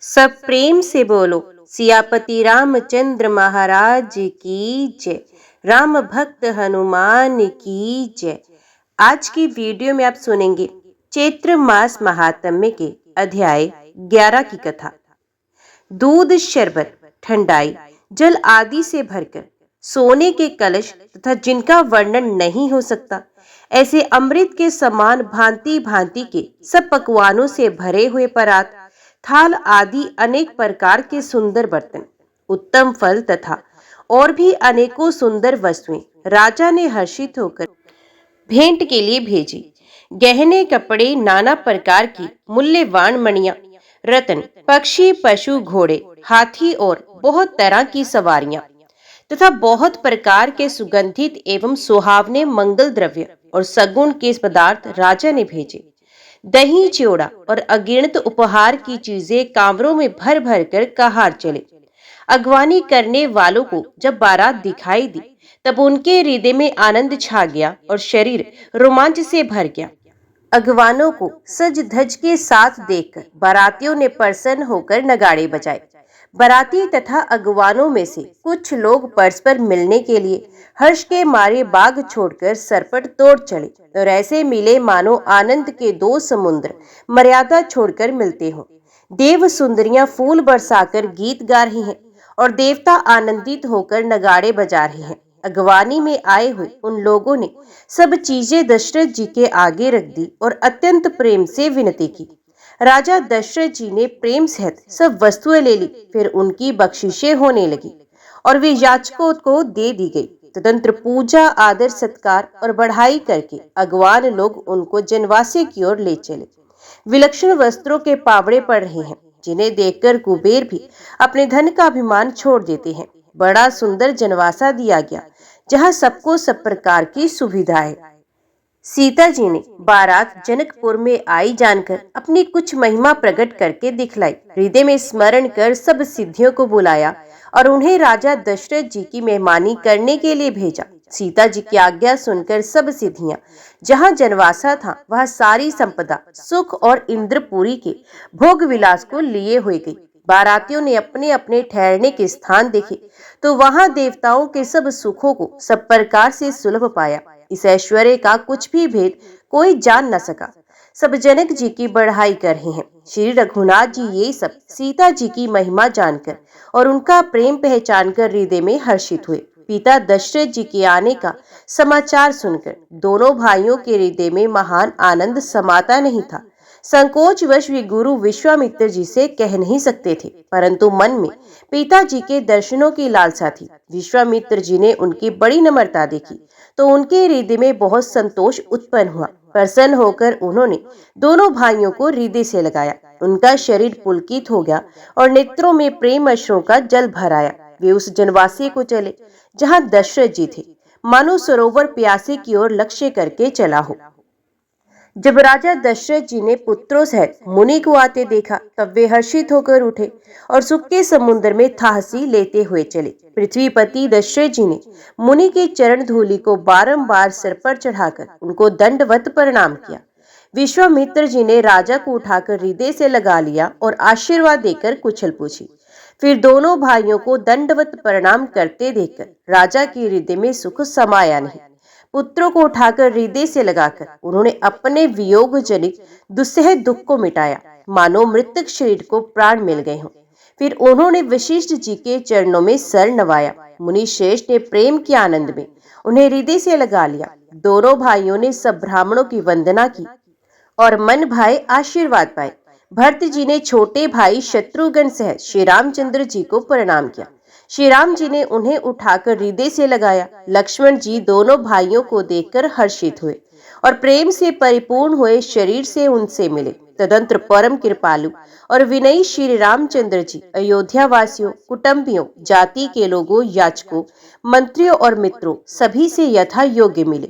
सब प्रेम से बोलो सियापति रामचंद्र महाराज की जय। राम भक्त हनुमान की जय। आज की वीडियो में आप सुनेंगे चैत्र मास महात्म्य के अध्याय 11 की कथा। दूध, शरबत, ठंडाई, जल आदि से भरकर सोने के कलश तथा जिनका वर्णन नहीं हो सकता, ऐसे अमृत के समान भांति भांति के सब पकवानों से भरे हुए परात, थाल आदि अनेक प्रकार के सुंदर बर्तन, उत्तम फल तथा और भी अनेकों सुंदर वस्तुएं राजा ने हर्षित होकर भेंट के लिए भेजी। गहने, कपड़े, नाना प्रकार की मूल्यवान मणियां, रत्न, पक्षी, पशु, घोड़े, हाथी और बहुत तरह की सवारियां तथा बहुत प्रकार के सुगंधित एवं सुहावने मंगल द्रव्य और सगुण के पदार्थ राजा ने भेजे। दही, चिवड़ा और अगिनत उपहार की चीजें कामरों में भर भर कर कहार चले। अगवानी करने वालों को जब बारात दिखाई दी, तब उनके हृदय में आनंद छा गया और शरीर रोमांच से भर गया। अगवानों को सज धज के साथ देखकर बारातियों ने प्रसन्न होकर नगाड़े बजाए। बाराती तथा अगवानों में से कुछ लोग परस्पर मिलने के लिए हर्ष के मारे बाग छोड़कर सरपट तोड़ चले और ऐसे मिले मानो आनंद के दो समुद्र मर्यादा छोड़कर मिलते हों। देव सुंदरियां फूल बरसाकर गीत गा रही हैं और देवता आनंदित होकर नगाड़े बजा रहे हैं। अगवानी में आए हुए उन लोगों ने सब चीजें दशरथ जी के आगे रख दी और अत्यंत प्रेम से विनती की। राजा दशरथ जी ने प्रेम सहित सब वस्तुएं ले ली। फिर उनकी बख्शिशें होने लगी और वे याचकों को दे दी गई। तदंतर पूजा, आदर, सत्कार और बढ़ाई करके अगवान लोग उनको जनवासे की ओर ले चले। विलक्षण वस्त्रों के पावड़े पड़ रहे हैं, जिन्हें देखकर कुबेर भी अपने धन का अभिमान छोड़ देते हैं। बड़ा सुंदर जनवासा दिया गया, जहाँ सबको सब प्रकार की सुविधा है। सीता जी ने बारात जनकपुर में आई जानकर अपनी कुछ महिमा प्रकट करके दिखलाई। हृदय में स्मरण कर सब सिद्धियों को बुलाया और उन्हें राजा दशरथ जी की मेहमानी करने के लिए भेजा। सीता जी की आज्ञा सुनकर सब सिद्धियां जहां जनवासा था, वह सारी संपदा, सुख और इंद्रपुरी के भोग विलास को लिए हुए गई। बारातियों ने अपने अपने ठहरने के स्थान देखे तो वहां देवताओं के सब सुखों को सब प्रकार से सुलभ पाया। इस ऐश्वर्य का कुछ भी भेद कोई जान न सका। सब जनक जी की बढ़ाई कर रहे हैं। श्री रघुनाथ जी ये सब सीता जी की महिमा जानकर और उनका प्रेम पहचान कर हृदय में हर्षित हुए। पिता दशरथ जी के आने का समाचार सुनकर दोनों भाइयों के हृदय में महान आनंद समाता नहीं था। संकोचवश वे गुरु विश्वामित्र जी से कह नहीं सकते थे, परंतु मन में पिताजी के दर्शनों की लालसा थी। विश्वामित्र जी ने उनकी बड़ी नम्रता देखी तो उनके हृदय में बहुत संतोष उत्पन्न हुआ। प्रसन्न होकर उन्होंने दोनों भाइयों को हृदय से लगाया। उनका शरीर पुलकित हो गया और नेत्रों में प्रेम अश्रुओं का जल भर आया। वे उस जनवासी को चले जहाँ दशरथ जी थे, मानो सरोवर प्यासे की ओर लक्ष्य करके चला हो। जब राजा दशरथ जी ने पुत्रों सहित मुनि को आते देखा, तब वे हर्षित होकर उठे और सुख के समुद्र में थाहसी लेते हुए चले। पृथ्वीपति दशरथ जी ने मुनि के चरण धूलि को बारंबार सिर पर चढ़ाकर उनको दंडवत प्रणाम किया। विश्वामित्र जी ने राजा को उठाकर हृदय से लगा लिया और आशीर्वाद देकर कुशल पूछी। फिर दोनों भाइयों को दंडवत प्रणाम करते देखकर राजा के हृदय में सुख समाया नहीं। पुत्रों को उठाकर हृदय से लगाकर उन्होंने अपने वियोग जनित दुस्सह दुख को मिटाया, मानो मृतक शरीर को प्राण मिल गए हों। फिर उन्होंने वशिष्ठ जी के चरणों में सर नवाया। मुनि श्रेष्ठ ने प्रेम के आनंद में उन्हें हृदय से लगा लिया। दोनों भाइयों ने सब ब्राह्मणों की वंदना की और मन भाए आशीर्वाद पाए। भरत जी ने छोटे भाई शत्रुघ्न सहित श्री रामचंद्र जी को प्रणाम किया। श्री राम जी ने उन्हें उठाकर हृदय से लगाया। लक्ष्मण जी दोनों भाइयों को देखकर हर्षित हुए और प्रेम से परिपूर्ण हुए शरीर से उनसे मिले। तदंतर परम कृपालु और विनयी श्री रामचंद्र जी अयोध्या वासियों, कुटुंबियों, जाति के लोगों, याचकों, मंत्रियों और मित्रों सभी से यथा योग्य मिले।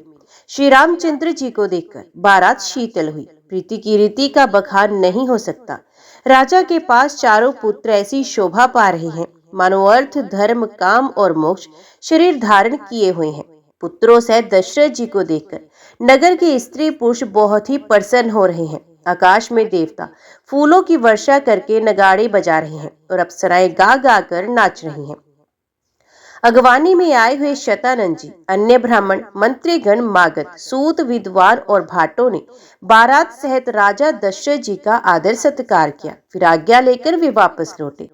श्री रामचंद्र जी को देखकर बारात शीतल हुई। प्रीति की रीति का बखान नहीं हो सकता। राजा के पास चारों पुत्र ऐसी शोभा पा रहे हैं मानो अर्थ, धर्म, काम और मोक्ष शरीर धारण किए हुए हैं। पुत्रों सहित दशरथ जी को देखकर नगर के स्त्री पुरुष बहुत ही प्रसन्न हो रहे हैं। आकाश में देवता फूलों की वर्षा करके नगाड़े बजा रहे हैं और अप्सराएं गा गा कर नाच रही हैं। अगवानी में आए हुए शतानंद जी, अन्य ब्राह्मण, मंत्रीगण, मागध, सूत, विद्वान और भाटों ने बारात सहित राजा दशरथ जी का आदर सत्कार किया। फिर आज्ञा लेकर वे वापस लौटे।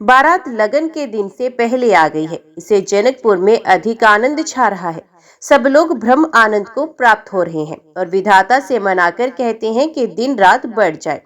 बारात लगन के दिन से पहले आ गई है, इसे जनकपुर में अधिक आनंद छा रहा है। सब लोग ब्रह्म आनंद को प्राप्त हो रहे हैं और विधाता से मनाकर कहते हैं कि दिन रात बढ़ जाए।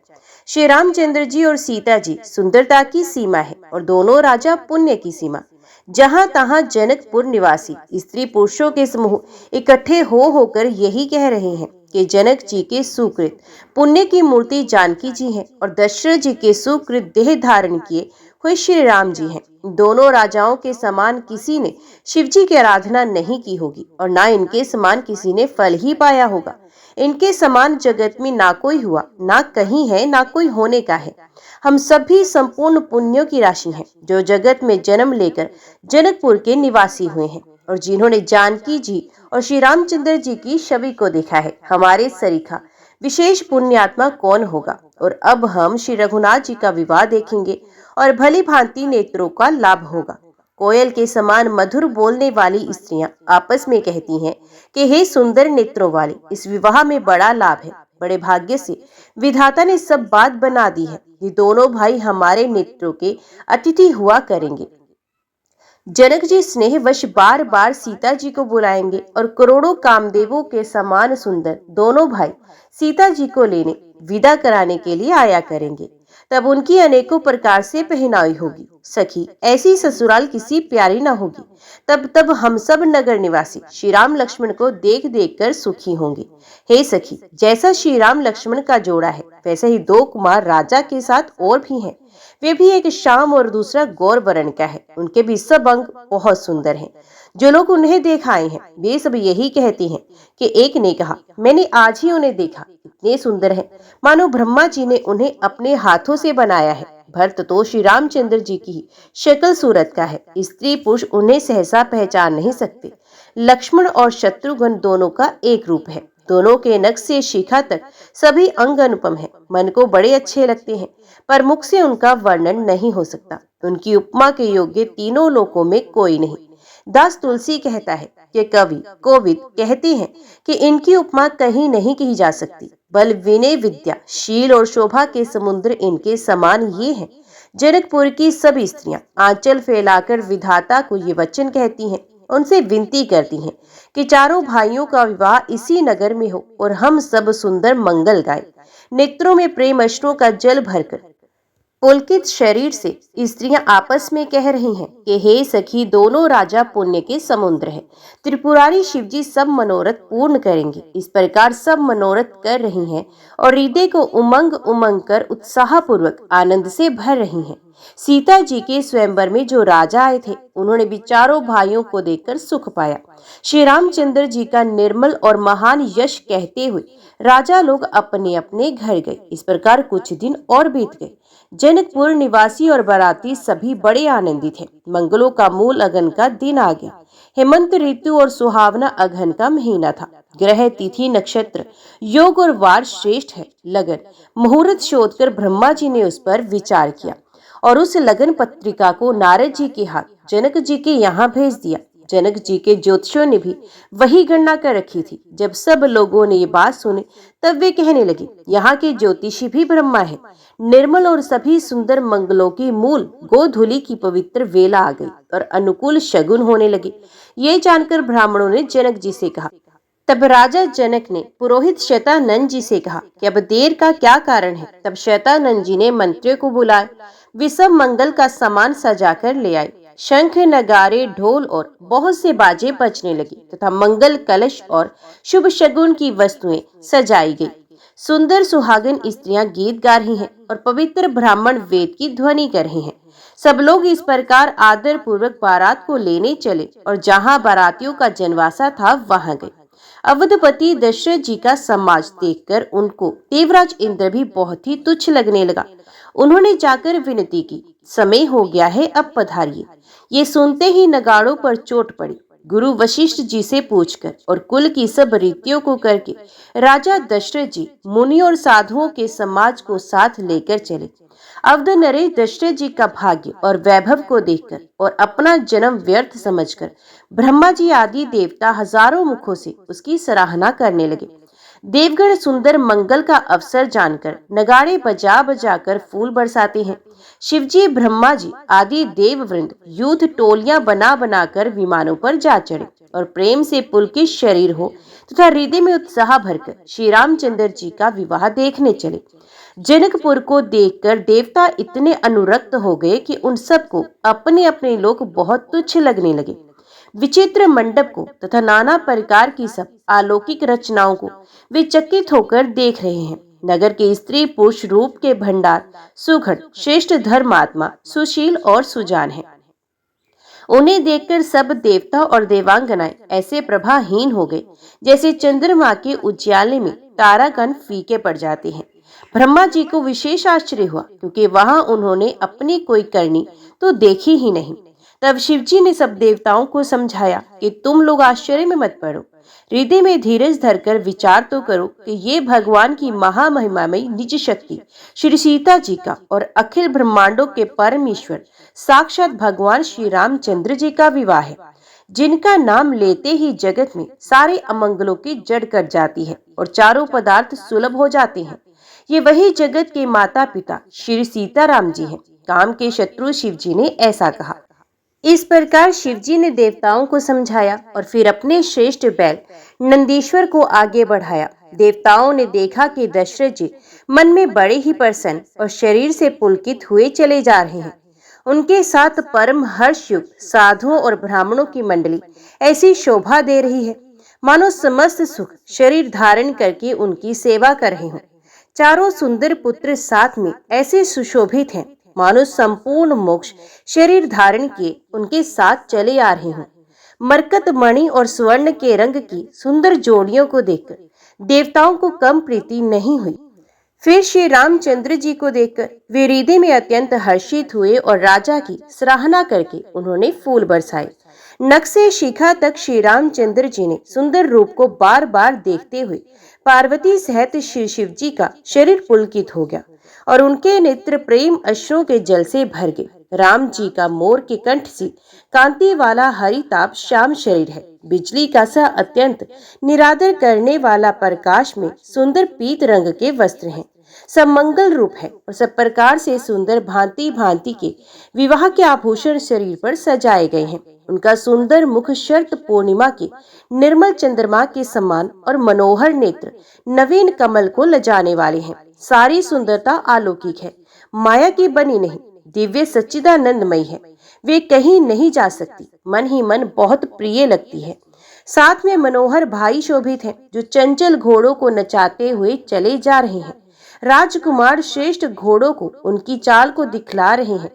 श्री रामचंद्र जी और सीता जी सुंदरता की सीमा है और दोनों राजा पुण्य की सीमा। जहां तहां जनकपुर निवासी स्त्री पुरुषों के समूह इकट्ठे होकर यही कह रहे हैं कि जनक जी के सुकृत पुण्य की मूर्ति जानकी जी हैं और दशरथ जी के सुकृत देह धारण किए हुए श्री राम जी हैं। दोनों राजाओं के समान किसी ने शिव जी की आराधना नहीं की होगी और ना इनके समान किसी ने फल ही पाया होगा। इनके समान जगत में ना कोई हुआ, ना कहीं है, ना कोई होने का है। हम सभी संपूर्ण पुण्यों की राशि हैं जो जगत में जन्म लेकर जनकपुर के निवासी हुए हैं और जिन्होंने जानकी जी और श्री रामचंद्र जी की छवि को देखा है। हमारे सरीखा विशेष पुण्यात्मा कौन होगा। और अब हम श्री रघुनाथ जी का विवाह देखेंगे और भली भांति नेत्रों का लाभ होगा। कोयल के समान मधुर बोलने वाली स्त्रियां आपस में कहती हैं कि हे सुंदर नेत्रों वाली, इस विवाह में बड़ा लाभ है। बड़े भाग्य से विधाता ने सब बात बना दी है। ये दोनों भाई हमारे नेत्रों के अतिथि हुआ करेंगे। जनक जी स्नेहवश बार बार सीता जी को बुलाएंगे और करोड़ों कामदेवों के समान सुंदर दोनों भाई सीता जी को लेने विदा कराने के लिए आया करेंगे। तब उनकी अनेकों प्रकार से पहनाई होगी। सखी, ऐसी ससुराल किसी प्यारी न होगी। तब हम सब नगर निवासी श्री राम लक्ष्मण को देख देख कर सुखी होंगे। हे सखी, जैसा श्री राम लक्ष्मण का जोड़ा है वैसे ही दो कुमार राजा के साथ और भी हैं। वे भी एक श्याम और दूसरा गौर वर्ण का है। उनके भी सब अंग बहुत सुंदर हैं। जो लोग उन्हें देख आए हैं वे सब यही कहते हैं कि एक ने कहा, मैंने आज ही उन्हें देखा, इतने सुंदर हैं मानो ब्रह्मा जी ने उन्हें अपने हाथों से बनाया है। भरत तो श्री रामचंद्र जी की शक्ल सूरत का है। स्त्री पुरुष उन्हें सहसा पहचान नहीं सकते। लक्ष्मण और शत्रुघ्न दोनों का एक रूप है। दोनों के नख से शिखा तक सभी अंग अनुपम है। मन को बड़े अच्छे लगते हैं पर मुख से उनका वर्णन नहीं हो सकता। उनकी उपमा के योग्य तीनों लोकों में कोई नहीं। दास तुलसी कहता है कि कवि कोविद कहते हैं कि इनकी उपमा कहीं नहीं की जा सकती। बल, विनय, विद्या, शील और शोभा के समुद्र इनके समान ये हैं। जनकपुर की सभी स्त्रियां आंचल फैलाकर विधाता को ये वचन कहती हैं, उनसे विनती करती हैं कि चारों भाइयों का विवाह इसी नगर में हो और हम सब सुंदर मंगल गाएं। नेत्रों में प्रेम अश्रुओं का जल भरकर पुलकित शरीर से स्त्रियां आपस में कह रही हैं कि हे सखी, दोनों राजा पुण्य के समुद्र हैं। त्रिपुरारी शिवजी सब मनोरथ पूर्ण करेंगे। इस प्रकार सब मनोरथ कर रही हैं और हृदय को उमंग उमंग कर उत्साह पूर्वक आनंद से भर रही हैं। सीता जी के स्वयंवर में जो राजा आए थे उन्होंने भी चारों भाइयों को देखकर सुख पाया। श्री रामचंद्र जी का निर्मल और महान यश कहते हुए राजा लोग अपने अपने घर गए। इस प्रकार कुछ दिन और बीत गए। जनकपुर निवासी और बाराती सभी बड़े आनंदित हैं। मंगलों का मूल अगन का दिन आ गया। हेमंत ऋतु और सुहावना अगहन का महीना था। ग्रह, तिथि, नक्षत्र, योग और वार श्रेष्ठ है। लगन मुहूर्त शोधकर ब्रह्मा जी ने उस पर विचार किया और उस लगन पत्रिका को नारद जी के हाथ जनक जी के यहाँ भेज दिया। जनक जी के ज्योतिषियों ने भी वही गणना कर रखी थी। जब सब लोगों ने ये बात सुनी तब वे कहने लगे, यहाँ के ज्योतिषी भी ब्रह्मा है। निर्मल और सभी सुंदर मंगलों की मूल गोधूली की पवित्र वेला आ गई और अनुकूल शगुन होने लगे। ये जानकर ब्राह्मणों ने जनक जी से कहा। तब राजा जनक ने पुरोहित शतानंद जी से कहा कि अब देर का क्या कारण है। तब शतानंद जी ने मंत्रियों को बुलाया। वे सब मंगल का सामान सजाकर ले आए। शंख, नगारे, ढोल और बहुत से बाजे बजने लगे तथा मंगल कलश और शुभ शगुन की वस्तुएं सजाई गई। सुंदर सुहागन स्त्रियां गीत गा रही हैं और पवित्र ब्राह्मण वेद की ध्वनि कर रहे हैं। सब लोग इस प्रकार आदर पूर्वक बारात को लेने चले और जहां बारातियों का जनवासा था वहां गए। अवधपति दशरथ जी का समाज देखकर उनको देवराज इंद्र भी बहुत ही तुच्छ लगने लगा। उन्होंने जाकर विनती की, समय हो गया है, अब पधारिए। ये सुनते ही नगाड़ों पर चोट पड़ी। गुरु वशिष्ठ जी से पूछकर और कुल की सब रीतियों को करके राजा दशरथ जी मुनि और साधुओं के समाज को साथ लेकर चले। अवध नरेश दशरथ जी का भाग्य और वैभव को देखकर और अपना जन्म व्यर्थ समझकर ब्रह्मा जी आदि देवता हजारों मुखों से उसकी सराहना करने लगे। देवगण सुंदर मंगल का अवसर जानकर नगाड़े बजा बजा कर फूल बरसाते हैं। शिवजी, ब्रह्मा जी आदि देव वृंद युद्ध टोलियां बना बनाकर विमानों पर जा चढ़े और प्रेम से पुलकित शरीर हो तथा हृदय में उत्साह भरकर श्री रामचंद्र जी का विवाह देखने चले। जनकपुर को देखकर देवता इतने अनुरक्त हो गए कि उन सबको अपने अपने लोग बहुत तुच्छ लगने लगे। विचित्र मंडप को तथा नाना प्रकार की सब अलौकिक रचनाओं को वे चकित होकर देख रहे हैं। नगर के स्त्री पुरुष रूप के भंडार सुघड़, श्रेष्ठ धर्मात्मा, सुशील और सुजान है। उन्हें देखकर सब देवता और देवांगनाएं ऐसे प्रभाहीन हो गए जैसे चंद्रमा के उज्याले में तारागण फीके पड़ जाते हैं। ब्रह्मा जी को विशेष आश्चर्य हुआ क्योंकि वहां उन्होंने अपनी कोई करनी तो देखी ही नहीं। तब शिवजी ने सब देवताओं को समझाया कि तुम लोग आश्चर्य में मत पड़ो, हृदय में धीरज धरकर विचार तो करो कि ये भगवान की महामहिमामयी निज शक्ति श्री सीता जी का और अखिल ब्रह्मांडों के परमेश्वर साक्षात भगवान श्री रामचंद्र जी का विवाह है, जिनका नाम लेते ही जगत में सारे अमंगलों की जड़ कट जाती है और चारों पदार्थ सुलभ हो जाते हैं। ये वही जगत के माता पिता श्री सीताराम जी हैं। काम के शत्रु शिव जी ने ऐसा कहा। इस प्रकार शिवजी ने देवताओं को समझाया और फिर अपने श्रेष्ठ बैल नंदीश्वर को आगे बढ़ाया। देवताओं ने देखा कि दशरथ जी मन में बड़े ही प्रसन्न और शरीर से पुलकित हुए चले जा रहे हैं। उनके साथ परम हर्षयुक्त साधुओं और ब्राह्मणों की मंडली ऐसी शोभा दे रही है मानो समस्त सुख शरीर धारण करके उनकी सेवा कर रहे हों। चारों सुंदर पुत्र साथ में ऐसे सुशोभित हैं मानो संपूर्ण मोक्ष शरीर धारण किए उनके साथ चले आ रहे हों। मरकत मणि और स्वर्ण के रंग की सुंदर जोड़ियों को देखकर देवताओं को कम प्रीति नहीं हुई। फिर श्री रामचंद्र जी को देखकर वे हृदय में अत्यंत हर्षित हुए और राजा की सराहना करके उन्होंने फूल बरसाए। नख से शिखा तक श्री रामचंद्र जी ने सुंदर रूप को बार बार देखते हुए पार्वती सहित श्री शिव जी का शरीर पुलकित हो गया और उनके नेत्र प्रेम अश्रुओं के जल से भर गए। राम जी का मोर के कंठ सी कांति वाला हरिताप श्याम शरीर है। बिजली का सा अत्यंत निरादर करने वाला प्रकाश में सुंदर पीत रंग के वस्त्र हैं। सब मंगल रूप है और सब प्रकार से सुंदर भांति भांति के विवाह के आभूषण शरीर पर सजाए गए हैं। उनका सुंदर मुख शरत पूर्णिमा के निर्मल चंद्रमा के समान और मनोहर नेत्र नवीन कमल को लजाने वाले हैं। सारी सुंदरता अलौकिक है, माया की बनी नहीं, दिव्य सच्चिदानंदमयी है। वे कहीं नहीं जा सकती, मन ही मन बहुत प्रिय लगती है। साथ में मनोहर भाई शोभित हैं जो चंचल घोड़ों को नचाते हुए चले जा रहे हैं। राजकुमार श्रेष्ठ घोड़ों को उनकी चाल को दिखला रहे हैं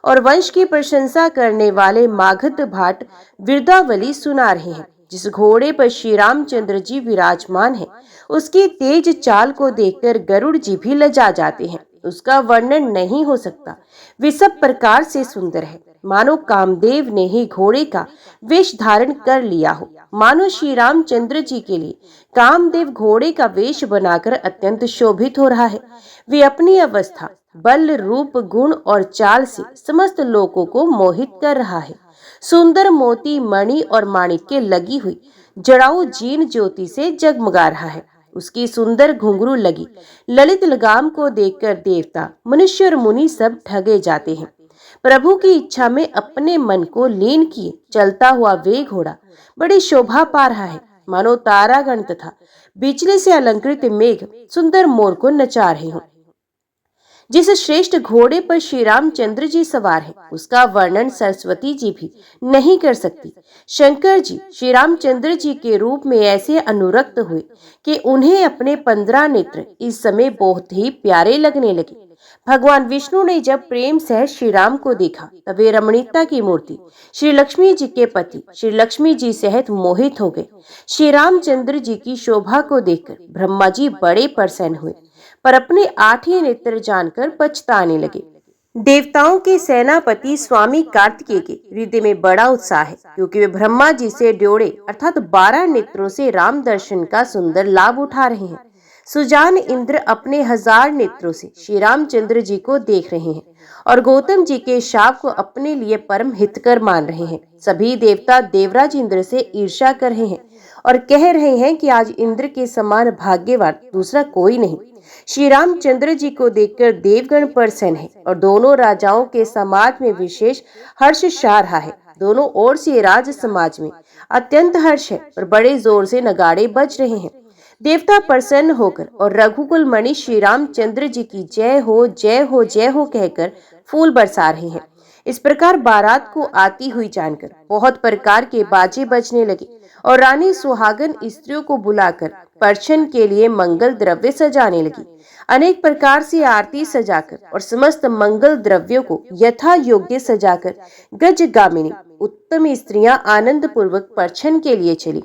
और वंश की प्रशंसा करने वाले मागध भाट विरदावली सुना रहे हैं। जिस घोड़े पर श्री रामचंद्र जी विराजमान है उसकी तेज चाल को देखकर गरुड़ जी भी लजा जाते हैं। उसका वर्णन नहीं हो सकता, वे सब प्रकार से सुंदर है मानो कामदेव ने ही घोड़े का वेश धारण कर लिया हो। मानो श्री रामचंद्र जी के लिए कामदेव घोड़े का वेश बनाकर अत्यंत शोभित हो रहा है। वे अपनी अवस्था, बल, रूप, गुण और चाल से समस्त लोगों को मोहित कर रहा है। सुंदर मोती, मणि और माणिक्य लगी हुई जड़ाऊ जीन ज्योति से जगमगा रहा है। उसकी सुंदर घुंघरू लगी ललित लगाम को देखकर देवता, मनुष्य और मुनि सब ठगे जाते हैं। प्रभु की इच्छा में अपने मन को लीन किए चलता हुआ वे घोड़ा बड़ी शोभा पा रहा है मानो तारागण तथा बिजली से अलंकृत मेघ सुंदर मोर को नचा रहे हों। जिस श्रेष्ठ घोड़े पर श्री रामचंद्र जी सवार हैं, उसका वर्णन सरस्वती जी भी नहीं कर सकती। शंकर जी श्री रामचंद्र जी के रूप में ऐसे अनुरक्त हुए कि उन्हें अपने 15 नेत्र इस समय बहुत ही प्यारे लगने लगे। भगवान विष्णु ने जब प्रेम से श्री राम को देखा तब वे रमणीयता की मूर्ति श्री लक्ष्मी जी के पति श्री लक्ष्मी जी सहित मोहित हो गए। श्री रामचंद्र जी की शोभा को देखकर ब्रह्मा जी बड़े प्रसन्न हुए पर अपने 8 ही नेत्र जानकर पछताने लगे। देवताओं के सेनापति स्वामी कार्तिकेय के हृदय में बड़ा उत्साह है, क्योंकि वे ब्रह्मा जी से ड्योढ़े अर्थात 12 नेत्रों से राम दर्शन का सुंदर लाभ उठा रहे हैं। सुजान इंद्र अपने 1000 नेत्रों से श्री रामचंद्र जी को देख रहे हैं और गौतम जी के शाप को अपने लिए परम हितकर मान रहे हैं। सभी देवता देवराज इंद्र से ईर्ष्या कर रहे हैं और कह रहे हैं कि आज इंद्र के समान भाग्यवान दूसरा कोई नहीं। श्री रामचंद्र जी को देखकर देवगण प्रसन्न है और दोनों राजाओं के समाज में विशेष हर्ष छा रहा है। दोनों ओर से राज समाज में अत्यंत हर्ष है और बड़े जोर से नगाड़े बज रहे हैं। देवता प्रसन्न होकर और रघुकुल मणि श्री रामचंद्र जी की जय हो जय हो जय हो कहकर फूल बरसा रहे हैं। इस प्रकार बारात को आती हुई जानकर बहुत प्रकार के बाजे बजने लगे और रानी सुहागन स्त्रियों को बुलाकर पर्शन के लिए मंगल द्रव्य सजाने लगी। अनेक प्रकार से आरती सजाकर और समस्त मंगल द्रव्यों को यथा योग्य सजाकर गजगामिनी उत्तम स्त्रियां आनंद पूर्वक पर्शन के लिए चली।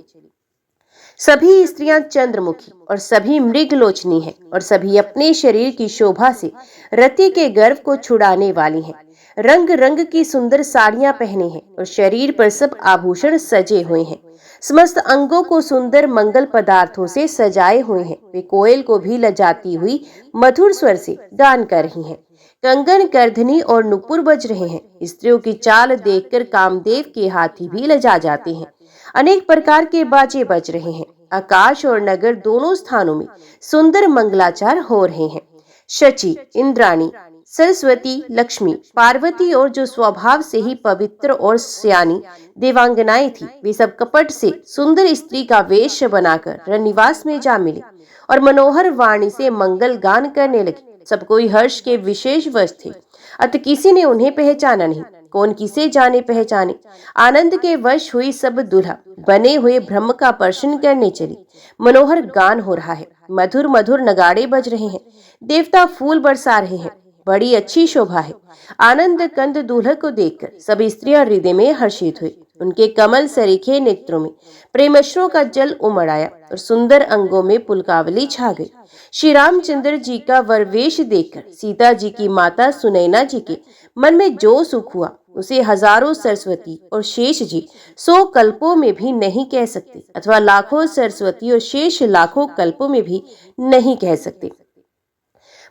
सभी स्त्रियां चंद्रमुखी और सभी मृगलोचनी हैं और सभी अपने शरीर की शोभा से रति के गर्व को छुड़ाने वाली हैं। रंग रंग की सुंदर साड़ियां पहने हैं और शरीर पर सब आभूषण सजे हुए हैं। समस्त अंगों को सुंदर मंगल पदार्थों से सजाए हुए हैं। वे कोयल को भी लजाती हुई मधुर स्वर से गान कर रही हैं। कंगन, करधनी और नुपुर बज रहे हैं। स्त्रियों की चाल देखकर कामदेव के हाथी भी लजा जाते हैं। अनेक प्रकार के बाजे बज रहे हैं। आकाश और नगर दोनों स्थानों में सुंदर मंगलाचार हो रहे हैं। शची, इंद्राणी, सरस्वती, लक्ष्मी, पार्वती और जो स्वभाव से ही पवित्र और सयानी देवांगनाएं थी, वे सब कपट से सुंदर स्त्री का वेश बनाकर रनिवास में जा मिले और मनोहर वाणी से मंगल गान करने लगे। सब कोई हर्ष के विशेष वश थे, अतः किसी ने उन्हें पहचाना नहीं। कौन किसे जाने पहचाने। आनंद के वश हुई सब दुल्हा बने हुए ब्रह्म का दर्शन करने चली। मनोहर गान हो रहा है, मधुर मधुर नगाड़े बज रहे हैं, देवता फूल बरसा रहे हैं। बड़ी अच्छी शोभा है। आनंद कंद दूल्हा को देखकर सभी स्त्रियां हृदय में हर्षित हुई। उनके कमल सरीखे नेत्रों में प्रेमश्रों का जल उमड़ आया और सुंदर अंगों में पुलकावली छा गई। श्री रामचंद्र जी का वरवेश देखकर सीता जी की माता सुनैना जी के मन में जो सुख हुआ, उसे हजारों सरस्वती और शेष जी 100 कल्पों में भी नहीं कह सकते, अथवा लाखों सरस्वती और शेष लाखों कल्पों में भी नहीं कह सकते।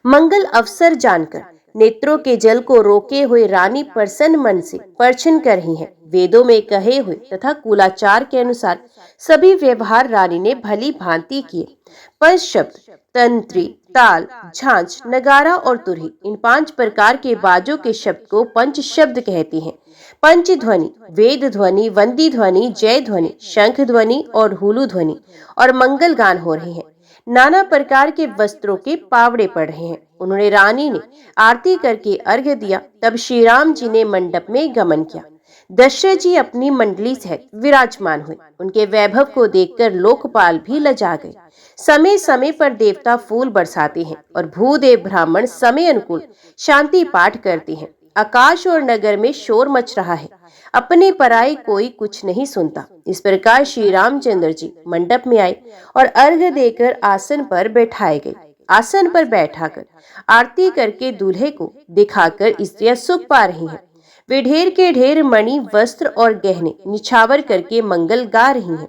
मंगल अवसर जानकर नेत्रों के जल को रोके हुए रानी प्रसन्न मन से पर्छन कर रही हैं। वेदों में कहे हुए तथा कुलाचार के अनुसार सभी व्यवहार रानी ने भली भांति किए। पंच शब्द, तंत्री, ताल, झांझ, नगारा और तुरही, इन 5 प्रकार के बाजों के शब्द को पंच शब्द कहते हैं। पंच ध्वनि, वेद ध्वनि, वंदी ध्वनि, जय ध्वनि, शंख ध्वनि और हुलू ध्वनि और मंगल गान हो रहे हैं। नाना प्रकार के वस्त्रों के पावड़े पड़ रहे हैं। उन्होंने रानी ने आरती करके अर्घ्य दिया। तब श्री राम जी ने मंडप में गमन किया। दशरथ जी अपनी मंडली सहित विराजमान हुए। उनके वैभव को देखकर लोकपाल भी लजा गए। समय समय पर देवता फूल बरसाते हैं और भूदेव ब्राह्मण समय अनुकूल शांति पाठ करते हैं। आकाश और नगर में शोर मच रहा है। अपने पराये कोई कुछ नहीं सुनता। इस प्रकार श्री रामचंद्र जी मंडप में आए और अर्घ्य देकर आसन पर बैठाए गए। आसन पर बैठाकर आरती करके दूल्हे को दिखाकर स्त्रियां सुख पा रही हैं। वे ढेर के ढेर मणि, वस्त्र और गहने निछावर करके मंगल गा रही हैं।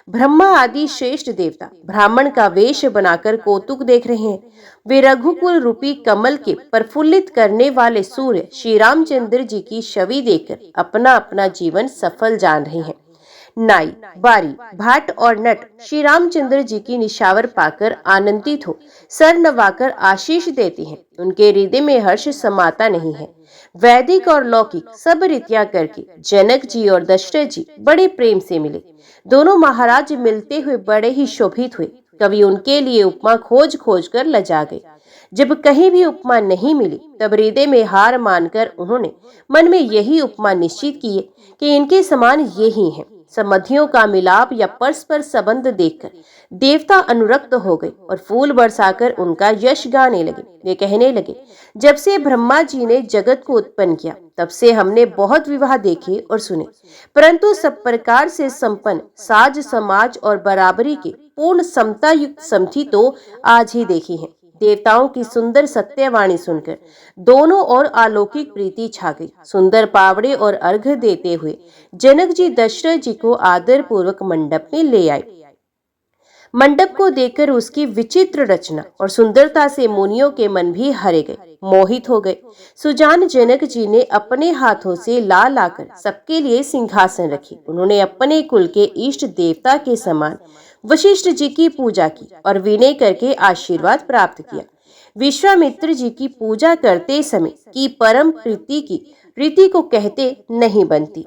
ब्रह्मा आदि श्रेष्ठ देवता ब्राह्मण का वेश बनाकर कौतुक देख रहे हैं। वे रघुकुल रूपी कमल के प्रफुल्लित करने वाले सूर्य श्री रामचंद्र जी की छवि देखकर अपना अपना जीवन सफल जान रहे हैं। नाई, बारी, भाट और नट श्री रामचंद्र जी की निशावर पाकर आनंदित हो सर नवाकर आशीष देते हैं। उनके हृदय में हर्ष समाता नहीं है। वैदिक और लौकिक सब रीतियां करके जनक जी और दशरथ जी बड़े प्रेम से मिले। दोनों महाराज मिलते हुए बड़े ही शोभित हुए। कवि उनके लिए उपमा खोज खोज कर लजा गए। जब कहीं भी उपमा नहीं मिली, तब हृदय में हार मानकर उन्होंने मन में यही उपमा निश्चित की कि इनके समान यही हैं। समधियों का मिलाप या परस्पर संबंध देखकर देवता अनुरक्त हो गए और फूल बरसाकर उनका यश गाने लगे। वे कहने लगे, जब से ब्रह्मा जी ने जगत को उत्पन्न किया, तब से हमने बहुत विवाह देखे और सुने, परंतु सब प्रकार से संपन्न साज समाज और बराबरी के पूर्ण समता युक्त समधी तो आज ही देखी है। देवताओं की सुंदर सत्यवाणी सुनकर दोनों ओर अलौकिक प्रीति छा गई। सुंदर पावड़े और अर्घ देते हुए जनक जी दशरथ जी को आदर पूर्वक मंडप में ले आए। मंडप को देखकर उसकी विचित्र रचना और सुंदरता से मुनियों के मन भी हरे गए, मोहित हो गए। सुजान जनक जी ने अपने हाथों से ला लाकर सबके लिए सिंहासन रखी। उन्होंने अपने कुल के इष्ट देवता के समान वशिष्ठ जी की पूजा की और विनय करके आशीर्वाद प्राप्त किया। विश्वामित्र जी की पूजा करते समय की परम प्रीति की रीति को कहते नहीं बनती।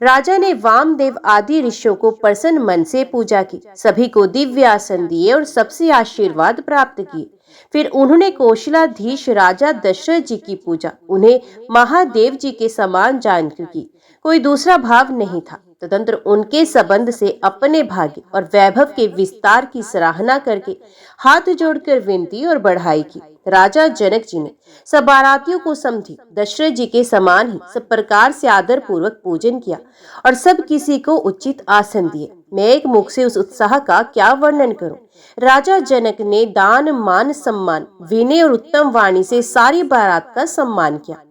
राजा ने वामदेव आदि ऋषियों को प्रसन्न मन से पूजा की, सभी को दिव्य आसन दिए और सबसे आशीर्वाद प्राप्त किए। फिर उन्होंने कौशलाधीश राजा दशरथ जी की पूजा उन्हें महादेव जी के समान जानकर की। कोई दूसरा भाव नहीं था। तदंतर उनके संबंध से अपने भाग्य और वैभव के विस्तार की सराहना करके हाथ जोड़कर विनती और बढ़ाई की। राजा जनक जी ने सब बारातियों को समझी दशरथ जी के समान ही सब प्रकार से आदर पूर्वक पूजन किया और सब किसी को उचित आसन दिए। मैं एक मुख से उस उत्साह का क्या वर्णन करूं। राजा जनक ने दान मान सम्मान विनय और उत्तम वाणी से सारी बारात का सम्मान किया।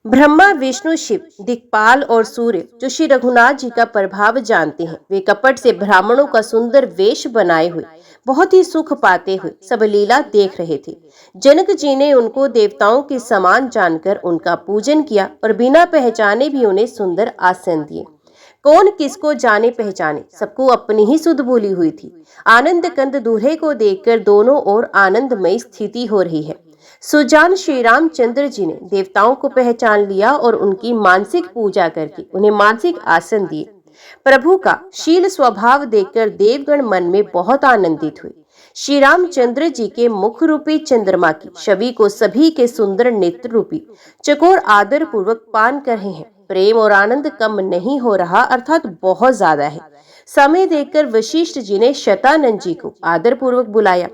ब्रह्मा विष्णु शिव दिक्पाल और सूर्य जो श्री रघुनाथ जी का प्रभाव जानते हैं, वे कपट से ब्राह्मणों का सुंदर वेश बनाए हुए बहुत ही सुख पाते हुए सब लीला देख रहे थे। जनक जी ने उनको देवताओं के समान जानकर उनका पूजन किया और बिना पहचाने भी उन्हें सुंदर आसन दिए। कौन किसको जाने पहचाने, सबको अपनी ही सुध बोली हुई थी। आनंद कंद दूल्हे को देखकर दोनों ओर आनंदमय स्थिति हो रही है। सुजान श्री रामचंद्र जी ने देवताओं को पहचान लिया और उनकी मानसिक पूजा करके उन्हें मानसिक आसन दिए। प्रभु का शील स्वभाव देखकर देवगण मन में बहुत आनंदित हुए। श्री रामचंद्र जी के मुख रूपी चंद्रमा की छवि को सभी के सुंदर नेत्र रूपी चकोर आदर पूर्वक पान कर रहे हैं। प्रेम और आनंद कम नहीं हो रहा, अर्थात बहुत ज्यादा है। समय देखकर वशिष्ठ जी ने शतानंद जी को आदर पूर्वक बुलाया।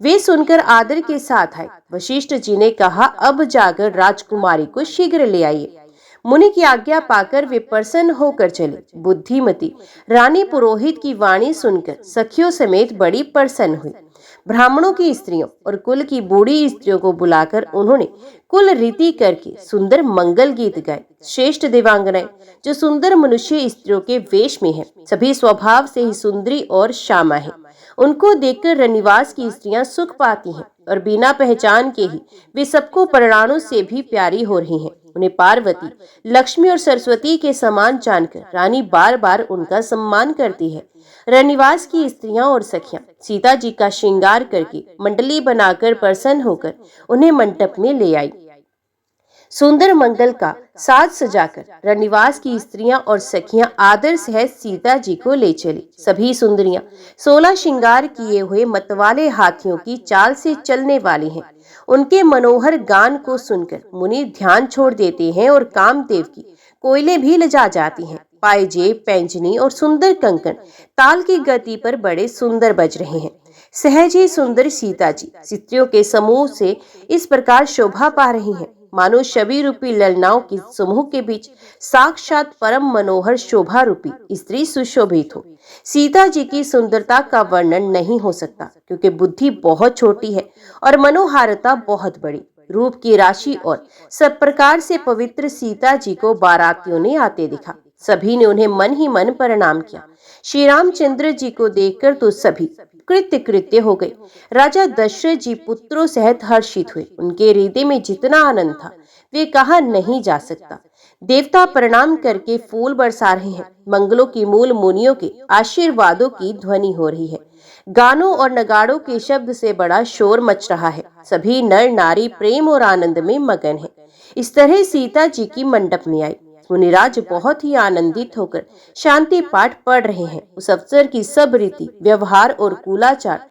वे सुनकर आदर के साथ आए। वशिष्ठ जी ने कहा, अब जाकर राजकुमारी को शीघ्र ले आइए। मुनि की आज्ञा पाकर वे प्रसन्न होकर चले। बुद्धिमती रानी पुरोहित की वाणी सुनकर सखियों समेत बड़ी प्रसन्न हुई। ब्राह्मणों की स्त्रियों और कुल की बूढ़ी स्त्रियों को बुलाकर उन्होंने कुल रीति करके सुंदर मंगल गीत गाए। श्रेष्ठ देवांगनाएं जो सुंदर मनुष्य स्त्रियों के वेश में है, सभी स्वभाव से ही सुंदरी और श्यामा है। उनको देखकर रनिवास की स्त्रियां सुख पाती हैं और बिना पहचान के ही वे सबको प्राणों से भी प्यारी हो रही हैं। उन्हें पार्वती, लक्ष्मी और सरस्वती के समान जानकर रानी बार बार उनका सम्मान करती है। रनिवास की स्त्रियां और सखियां सीता जी का श्रृंगार करके मंडली बनाकर प्रसन्न होकर उन्हें मंडप में ले आई। सुंदर मंगल का साज सजाकर रनिवास की स्त्रियां और सखियां आदर सहित सीता जी को ले चली। सभी सुंदरियां 16 श्रृंगार किए हुए मतवाले हाथियों की चाल से चलने वाली हैं। उनके मनोहर गान को सुनकर मुनि ध्यान छोड़ देते हैं और कामदेव की कोयले भी लजा जाती हैं। पायजेब, पैंजनी और सुंदर कंकन ताल की गति पर बड़े सुंदर बज रहे हैं। सहज ही सुंदर सीता जी स्त्रियों के समूह से इस प्रकार शोभा पा रही हैं, मानो छवि रूपी ललनाओं के समूह के बीच साक्षात परम मनोहर शोभा रूपी स्त्री सुशोभित हो। सीता जी की सुंदरता का वर्णन नहीं हो सकता, क्योंकि बुद्धि बहुत छोटी है और मनोहारिता बहुत बड़ी। रूप की राशि और सब प्रकार से पवित्र सीता जी को बारातियों ने आते दिखा। सभी ने उन्हें मन ही मन प्रणाम किया। श्री रामचंद्र जी को देखकर तो सभी कृत्य कृत्य हो गए। राजा दशरथ जी पुत्रों सहित हर्षित हुए। उनके हृदय में जितना आनंद था वे कहा नहीं जा सकता। देवता प्रणाम करके फूल बरसा रहे हैं। मंगलों की मूल मुनियों के आशीर्वादों की ध्वनि हो रही है। गानों और नगाड़ों के शब्द से बड़ा शोर मच रहा है। सभी नर नारी प्रेम और आनंद में मगन है। इस तरह सीता जी की मंडप में आई। मुनिराज बहुत ही आनंदित होकर शांति पाठ पढ़ रहे हैं। उस अवसर की सब रीति व्यवहार और कुलाचार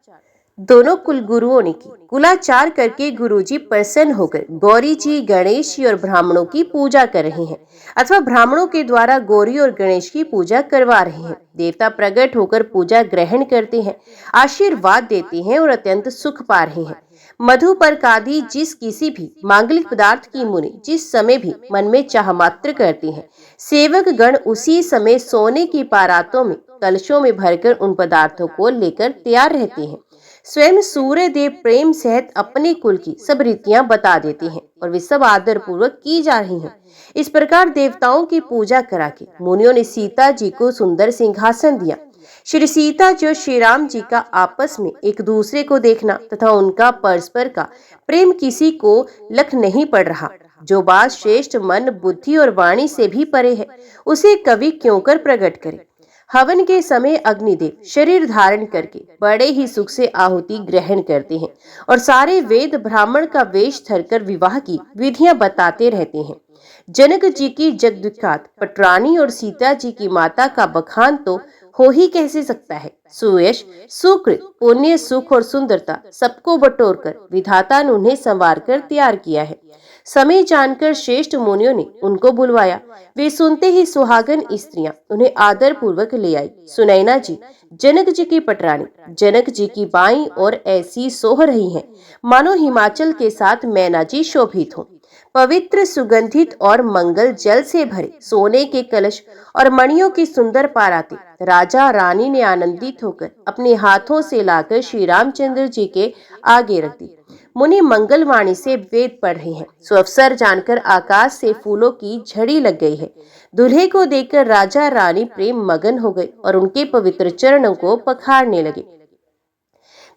दोनों कुलगुरुओं ने की। कुलाचार करके गुरुजी प्रसन्न होकर गौरी जी, गणेश जी और ब्राह्मणों की पूजा कर रहे हैं, अथवा ब्राह्मणों के द्वारा गौरी और गणेश की पूजा करवा रहे हैं। देवता प्रकट होकर पूजा ग्रहण करते हैं, आशीर्वाद देते हैं और अत्यंत सुख पा रहे हैं। मधुपर्क आदि जिस किसी भी मांगलिक पदार्थ की मुनि जिस समय भी मन में चाह मात्र करते हैं, सेवक गण उसी समय सोने की पारातों में कलशों में भरकर उन पदार्थों को लेकर तैयार रहते हैं। स्वयं सूर्य देव प्रेम सहित अपने कुल की सब रीतियां बता देते हैं और वे सब आदर पूर्वक की जा रही हैं। इस प्रकार देवताओं की पूजा करा के मुनियों ने सीता जी को सुंदर सिंहासन दिया। श्री सीता जी और श्री राम जी का आपस में एक दूसरे को देखना तथा उनका परस्पर का प्रेम किसी को लख नहीं पड़ रहा। जो बात श्रेष्ठ मन, बुद्धि और वाणी से भी परे है, उसे कवि क्यों कर प्रकट करे। हवन के समय अग्निदेव शरीर धारण करके बड़े ही सुख से आहुति ग्रहण करते हैं और सारे वेद ब्राह्मण का वेश धरकर विवाह की विधियां बताते रहते हैं। जनक जी की जगविख्यात पटरानी और सीता जी की माता का बखान तो हो ही कैसे सकता है। सुयश, सुकृत, पुण्य, सुख और सुंदरता सबको बटोर कर विधाता ने उन्हें संवार कर तैयार किया है। समय जानकर श्रेष्ठ मुनियों ने उनको बुलवाया। वे सुनते ही सुहागन स्त्रियां उन्हें आदर पूर्वक ले आई। सुनैना जी जनक जी की पटरानी जनक जी की बाईं और ऐसी सोह रही हैं मानो हिमाचल के साथ मैना जी शोभित हों। पवित्र, सुगंधित और मंगल जल से भरे सोने के कलश और मणियों की सुंदर पारातें राजा रानी ने आनंदित होकर अपने हाथों से लाकर श्री रामचंद्र जी के आगे रख दी। मुनि मंगलवाणी से वेद पढ़ रहे हैं। सुअवसर जानकर आकाश से फूलों की झड़ी लग गई है। दूल्हे को देखकर राजा रानी प्रेम मगन हो गए और उनके पवित्र चरणों को पखारने लगे।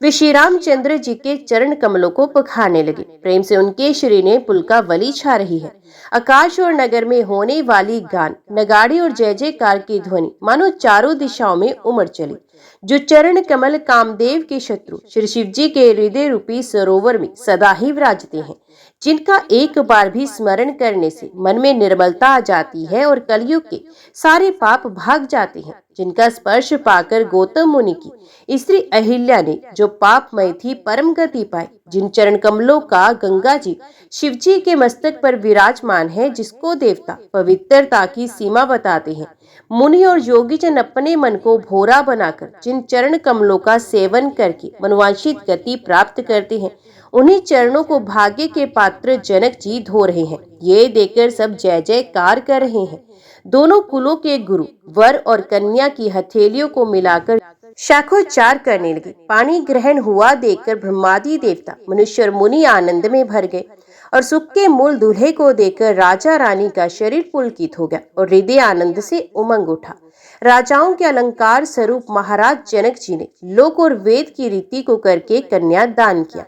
वे श्री रामचंद्र जी के चरण कमलों को पखारने लगे। प्रेम से उनके शरीर में पुलकावली छा रही है। आकाश और नगर में होने वाली गान, नगाड़ी और जय जयकार की ध्वनि मानो चारों दिशाओं में उमड़ चली। जो चरण कमल कामदेव के शत्रु श्री शिव जी के हृदय रूपी सरोवर में सदा ही विराजते हैं, जिनका एक बार भी स्मरण करने से मन में निर्मलता आ जाती है और कलयुग के सारे पाप भाग जाते हैं, जिनका स्पर्श पाकर गौतम मुनि की स्त्री अहिल्या ने जो पापमय थी परम गति पाई, जिन चरण कमलों का गंगा जी शिव जी के मस्तक पर विराजमान है, जिसको देवता पवित्रता की सीमा बताते हैं, मुनि और योगी जन अपने मन को भोरा बनाकर जिन चरण कमलों का सेवन करके मनोवांछित गति प्राप्त करते हैं, उन्हीं चरणों को भाग्य के पात्र जनक जी धो रहे हैं। ये देखकर सब जय जयकार कर रहे हैं। दोनों कुलों के गुरु वर और कन्या की हथेलियों को मिलाकर शाखोच्चार करने लगे। पानी ग्रहण हुआ देखकर ब्रह्मादि देवता, मनुष्य और मुनि आनंद में भर गए और सुख के मूल दूल्हे को देखकर राजा रानी का शरीर पुलकित हो गया और हृदय आनंद से उमंग उठा। राजाओं के अलंकार स्वरूप महाराज जनक जी ने लोक और वेद की रीति को करके कन्या दान किया।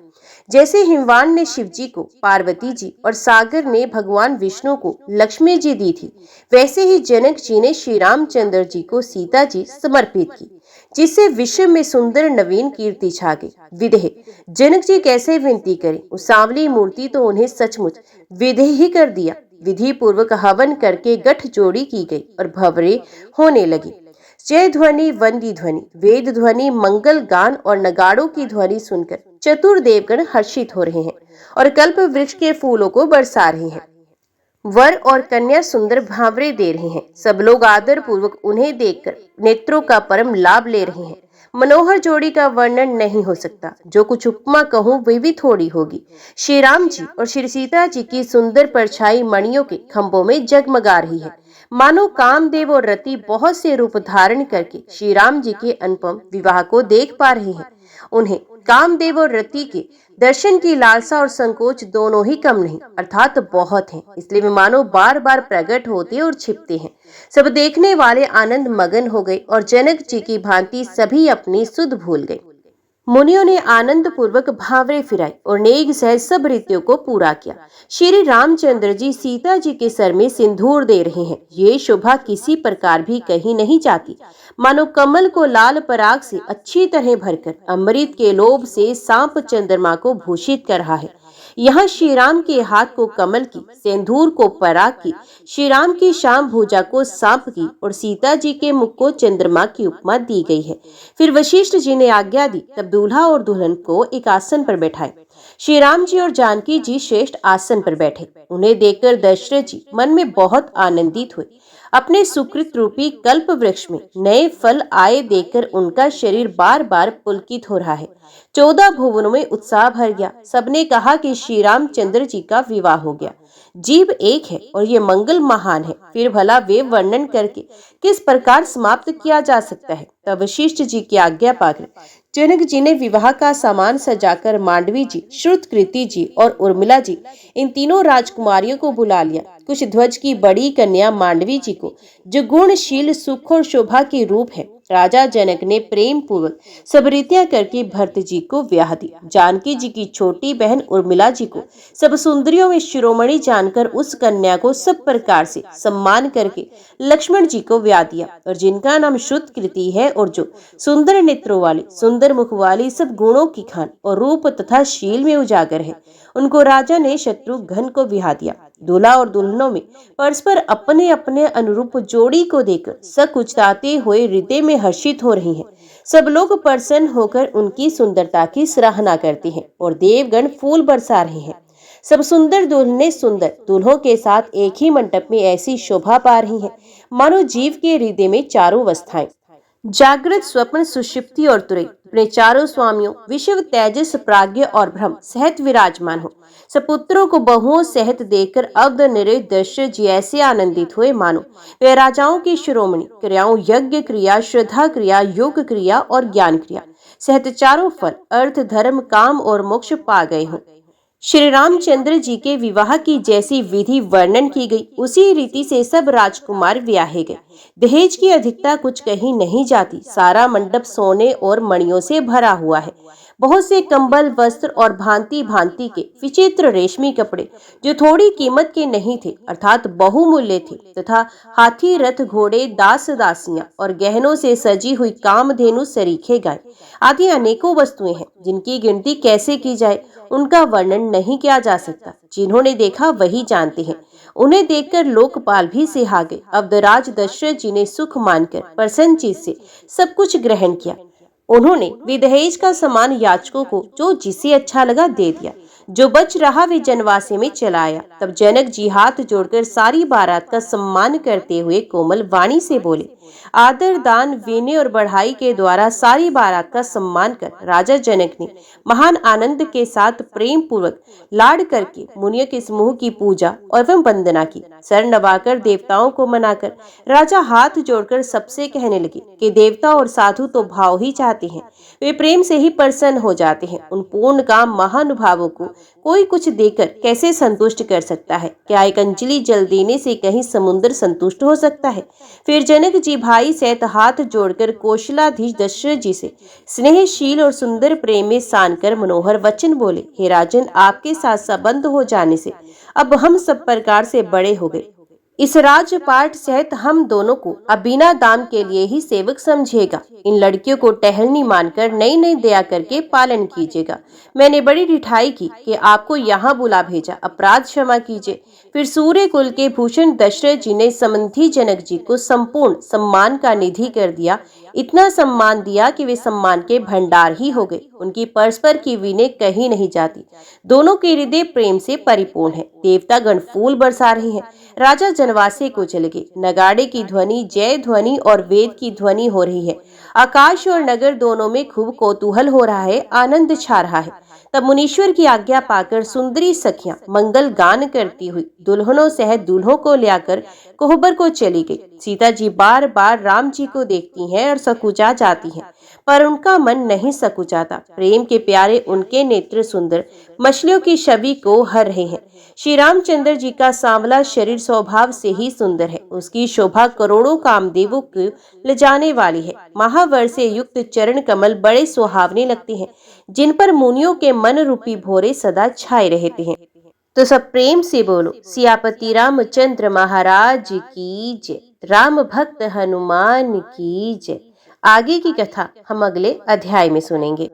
जैसे हिमवान ने शिव जी को पार्वती जी और सागर ने भगवान विष्णु को लक्ष्मी जी दी थी, वैसे ही जनक जी ने श्री रामचंद्र जी को सीता जी समर्पित की, जिससे विश्व में सुंदर नवीन कीर्ति छा गई। विदेह जनक जी कैसे विनती करें, उस सांवली मूर्ति तो उन्हें सचमुच विदेह ही कर दिया। विधि पूर्वक हवन करके गठ जोड़ी की गई और भवरे होने लगी। जय ध्वनि, वंदी ध्वनि, वेद ध्वनि, मंगल गान और नगाड़ों की ध्वनि सुनकर चतुर देवगण हर्षित हो रहे हैं और कल्प वृक्ष के फूलों को बरसा रहे हैं। वर और कन्या सुंदर भावरे दे रहे हैं। सब लोग आदर पूर्वक उन्हें देखकर नेत्रों का परम लाभ ले रहे हैं। मनोहर जोड़ी का वर्णन नहीं हो सकता। जो कुछ उपमा कहूँ वे भी थोड़ी होगी। श्री राम जी और श्री सीता जी की सुंदर परछाई मणियों के खंभों में जगमगा रही है, मानो कामदेव और रति बहुत से रूप धारण करके श्री राम जी के अनुपम विवाह को देख पा रहे हैं। उन्हें कामदेव और रति के दर्शन की लालसा और संकोच दोनों ही कम नहीं अर्थात बहुत हैं, इसलिए वे मानो बार बार प्रकट होते और छिपते हैं। सब देखने वाले आनंद मगन हो गए और जनक जी की भांति सभी अपनी सुध भूल गए। मुनियों ने आनंद पूर्वक भावरे फिराई और नेग सहित सब रीतियों को पूरा किया। श्री रामचंद्र जी सीता जी के सर में सिंदूर दे रहे हैं। ये शोभा किसी प्रकार भी कहीं नहीं जाती, मानो कमल को लाल पराग से अच्छी तरह भरकर अमृत के लोभ से सांप चंद्रमा को भूषित कर रहा है। यहाँ श्री राम के हाथ को कमल की, सिंदूर को पराग की, श्री राम की शाम भुजा को सांप की और सीता जी के मुख को चंद्रमा की उपमा दी गई है। फिर वशिष्ठ जी ने आज्ञा दी, तब दूल्हा और दुल्हन को एक आसन पर बैठाए। श्री राम जी और जानकी जी श्रेष्ठ आसन पर बैठे। उन्हें देखकर दशरथ जी मन में बहुत आनंदित हुए। अपने सुकृत रूपी कल्प वृक्ष में नए फल आए देखकर उनका शरीर बार बार पुलकित हो रहा है। 14 भुवनों में उत्साह भर गया। सबने कहा कि श्री रामचंद्र जी का विवाह हो गया। जीव एक है और ये मंगल महान है, फिर भला वे वर्णन करके किस प्रकार समाप्त किया जा सकता है। तब वशिष्ठ जी की आज्ञा पाकर जनक जी ने विवाह का सामान सजाकर मांडवी जी, श्रुतकृति जी और उर्मिला जी, इन तीनों राजकुमारियों को बुला लिया। कुछ ध्वज की बड़ी कन्या मांडवी जी को, जो गुणशील, सुख और शोभा के रूप है, राजा जनक ने प्रेम पूर्वक सब रीतियां करके भरत जी को ब्याह दी। जानकी जी की छोटी बहन उर्मिला जी को सब सुंदरियों में शिरोमणि जानकर उस कन्या को सब प्रकार से सम्मान करके लक्ष्मण जी को ब्याह दिया। और जिनका नाम श्रुतकृति है और जो सुंदर नेत्रों वाली, सुंदर मुख वाली, सब गुणों की खान और रूप तथा शील में उजागर है, उनको राजा ने शत्रुघ्न को ब्याह दिया। दूल्हा और दुल्हनों में परस्पर अपने अपने अनुरूप जोड़ी को देखकर सकुचाते हुए हृदय में हर्षित हो रही हैं। सब लोग प्रसन्न होकर उनकी सुंदरता की सराहना करते हैं और देवगण फूल बरसा रहे हैं। सब सुंदर दुल्हनें सुंदर दूल्हों के साथ एक ही मंडप में ऐसी शोभा पा रही हैं, मानो जीव के हृदय में चारों अवस्थाएं, जागृत, स्वप्न, सुषुप्ति और तुरई, अपने चारों स्वामियों विश्व, तेजस, प्राज्ञ और ब्रह्म सहित विराजमान हो। सपुत्रों को बहुओं सहित देखकर अब्द निरुद्ध दशरथ जी ऐसे आनंदित हुए मानो वे राजाओं की शिरोमणि क्रियाओं, यज्ञ क्रिया, श्रद्धा क्रिया, योग क्रिया और ज्ञान क्रिया सहित चारों फल, अर्थ, धर्म, काम और मोक्ष पा गए हों। श्री रामचंद्र जी के विवाह की जैसी विधि वर्णन की गई, उसी रीति से सब राजकुमार ब्याहे गए। दहेज की अधिकता कुछ कहीं नहीं जाती। सारा मंडप सोने और मणियों से भरा हुआ है। बहुत से कंबल, वस्त्र और भांति भांति के विचित्र रेशमी कपड़े, जो थोड़ी कीमत के नहीं थे अर्थात बहुमूल्य थे, तथा हाथी, रथ, घोड़े, दास दासियां और गहनों से सजी हुई कामधेनु, सरीखे गाय आदि अनेकों वस्तुएं हैं, जिनकी गिनती कैसे की जाए, उनका वर्णन नहीं किया जा सकता। जिन्होंने देखा वही जानते हैं। उन्हें देखकर लोकपाल भी सिहा गए। अब्दराज दशरथ जी ने सुख मानकर प्रसन्न चित्त से सब कुछ ग्रहण किया। उन्होंने विदहेज का सामान याचकों को जो जिसे अच्छा लगा दे दिया। जो बच रहा वे जनवासे में चलाया। तब जनक जी हाथ जोड़कर सारी बारात का सम्मान करते हुए कोमल वाणी से बोले, आदर, दान, विनय और बढ़ाई के द्वारा सारी बारात का सम्मान कर राजा जनक ने महान आनंद के साथ प्रेम पूर्वक लाड़ करके मुनियों के समूह की पूजा एवं वंदना की। सर नवाकर देवताओं को मनाकर राजा हाथ जोड़कर सबसे कहने लगे कि देवता और साधु तो भाव ही चाहते हैं, वे प्रेम से ही प्रसन्न हो जाते हैं। उन पूर्ण काम महानुभावों को कोई कुछ देकर कैसे संतुष्ट कर सकता है? क्या एक अंजलि जल देने से कहीं समुद्र संतुष्ट हो सकता है? फिर जनक जी भाई सहित हाथ जोड़कर कौशलाधीश दशरथ जी से स्नेहशील और सुंदर प्रेम में सान कर मनोहर वचन बोले, हे राजन, आपके साथ संबंध हो जाने से अब हम सब प्रकार से बड़े हो गए। इस राजपाट सहित हम दोनों को अब बिना दाम के लिए ही सेवक समझेगा। इन लड़कियों को टहलनी मानकर नई नई दया करके पालन कीजिएगा। मैंने बड़ी ढिठाई की कि आपको यहाँ बुला भेजा, अपराध क्षमा कीजिए। फिर सूर्य कुल के भूषण दशरथ जी ने समंधी जनक जी को संपूर्ण सम्मान का निधि कर दिया। इतना सम्मान दिया कि वे सम्मान के भंडार ही हो गए। उनकी परस्पर की विनय कहीं नहीं जाती। दोनों के हृदय प्रेम से परिपूर्ण है। देवता गण फूल बरसा रहे हैं। राजा जनवासे को चले गए। नगाड़े की ध्वनि, जय ध्वनि और वेद की ध्वनि हो रही है। आकाश और नगर दोनों में खूब कौतूहल हो रहा है, आनंद छा रहा है। तब मुनीश्वर की आज्ञा पाकर सुंदरी सखियां मंगल गान करती हुई दुल्हनों सहित दूल्हों को लाकर कोहबर को चली गई। सीता जी बार बार राम जी को देखती हैं और सकुचा जाती हैं, पर उनका मन नहीं सकुचाता। प्रेम के प्यारे उनके नेत्र सुंदर मछलियों की छवि को हर रहे हैं। श्री रामचंद्र जी का सांवला शरीर स्वभाव से ही सुंदर है। उसकी शोभा करोड़ों कामदेवों को ले जाने वाली है। महावर से युक्त चरण कमल बड़े सुहावने लगते हैं, जिन पर मुनियों के मन रूपी भोरे सदा छाए रहते हैं। तो सब प्रेम से बोलो, सियापति रामचंद्र महाराज की जय, राम भक्त हनुमान की जय। आगे की कथा हम अगले अध्याय में सुनेंगे।